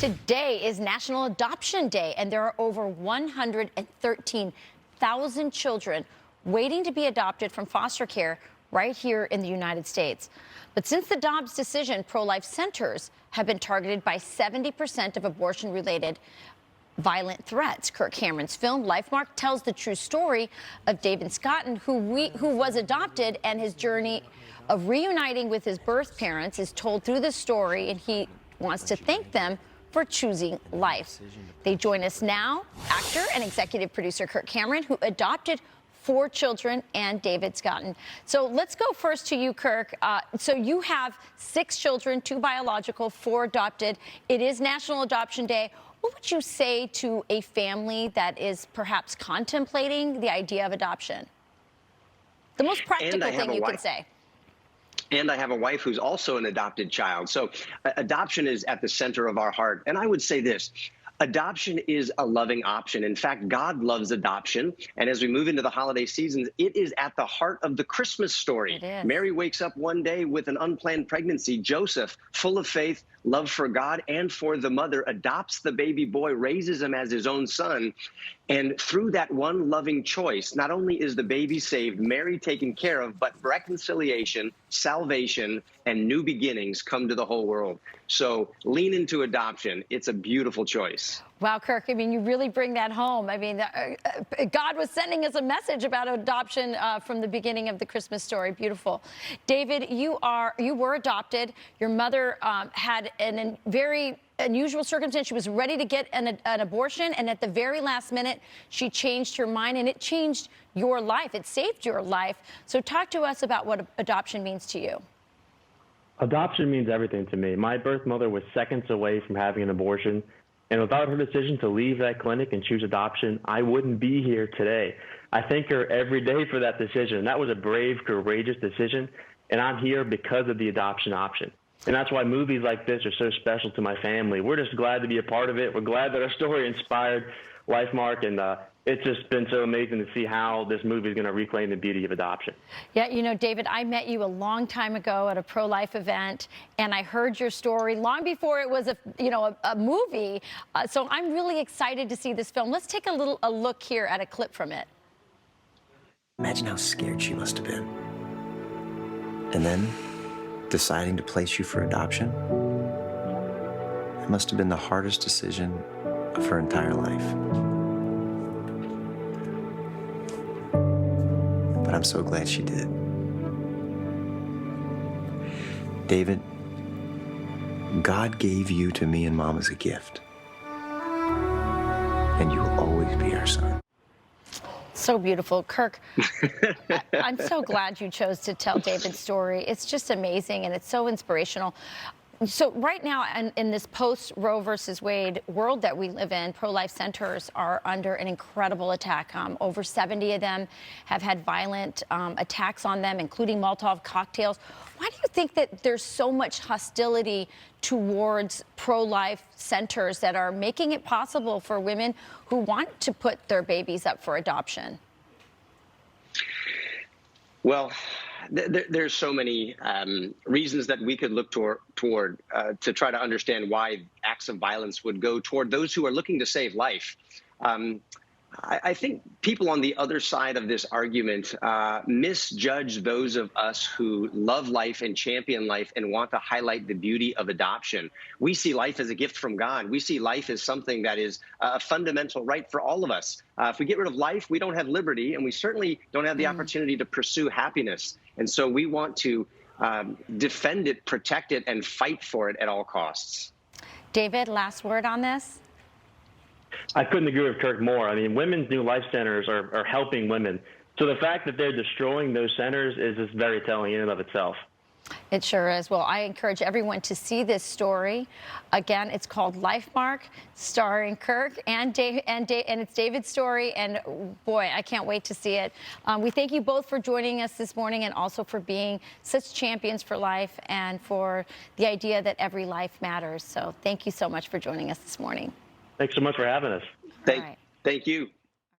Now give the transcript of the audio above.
Today is National Adoption Day, and there are over 113,000 children waiting to be adopted from foster care right here in the United States. But since the Dobbs decision, pro-life centers have been targeted by 70% of abortion-related violent threats. Kirk Cameron's film Lifemark tells the true story of David Scotton, who was adopted, and his journey of reuniting with his birth parents is told through the story, and he wants to thank them for choosing life. They join us now, actor and executive producer Kirk Cameron, who adopted 4 children, and David Scotton. So let's go first to you, Kirk. So you have 6 children, 2 biological, 4 adopted. It is National Adoption Day. What would you say to a family that is perhaps contemplating the idea of adoption? The most practical thing you can say. And I have a wife who's also an adopted child. So adoption is at the center of our heart. And I would say this. Adoption is a loving option. In fact, God loves adoption. And as we move into the holiday seasons, it is at the heart of the Christmas story. Mary wakes up one day with an unplanned pregnancy. Joseph, full of faith, love for God and for the mother, adopts the baby boy, raises him as his own son. And through that one loving choice, not only is the baby saved, Mary taken care of, but reconciliation, salvation, and new beginnings come to the whole world. So lean into adoption. It's a beautiful choice. Wow, Kirk, I mean, you really bring that home. I mean, God was sending us a message about adoption from the beginning of the Christmas story. Beautiful. David, you were adopted. Your mother had a very unusual circumstance. She was ready to get an abortion, and at the very last minute, she changed her mind, and it changed your life. It saved your life. So talk to us about what adoption means to you. Adoption means everything to me. My birth mother was seconds away from having an abortion, and without her decision to leave that clinic and choose adoption, I wouldn't be here today. I thank her every day for that decision. That was a brave, courageous decision, and I'm here because of the adoption option. And that's why movies like this are so special to my family. We're just glad to be a part of it. We're glad that our story inspired Lifemark, and it's just been so amazing to see how this movie is going to reclaim the beauty of adoption. Yeah, you know, David, I met you a long time ago at a pro-life event, and I heard your story long before it was a movie. So I'm really excited to see this film. Let's take a look here at a clip from it. Imagine how scared she must have been. And then deciding to place you for adoption. It must have been the hardest decision of her entire life. But I'm so glad she did. David, God gave you to me and Mom as a gift. And you will always be our son. So beautiful. Kirk, I'm so glad you chose to tell David's story. It's just amazing, and it's so inspirational. So right now, in this post-Roe versus Wade world that we live in, pro-life centers are under an incredible attack. Over 70 of them have had violent attacks on them, including Molotov cocktails. Why do you think that there's so much hostility towards pro-life centers that are making it possible for women who want to put their babies up for adoption? Well, there's so many reasons that we could look toward to try to understand why acts of violence would go toward those who are looking to save life. I think people on the other side of this argument misjudge those of us who love life and champion life and want to highlight the beauty of adoption. We see life as a gift from God. We see life as something that is a fundamental right for all of us. If we get rid of life, we don't have liberty, and we certainly don't have the opportunity to pursue happiness. And so we want to defend it, protect it, and fight for it at all costs. David, last word on this? I couldn't agree with Kirk more. I mean, women's new life centers are helping women. So the fact that they're destroying those centers is just very telling in and of itself. It sure is. Well, I encourage everyone to see this story. Again, it's called Lifemark, starring Kirk and it's David's story. And boy, I can't wait to see it. We thank you both for joining us this morning, and also for being such champions for life and for the idea that every life matters. So thank you so much for joining us this morning. Thanks so much for having us. Thank you.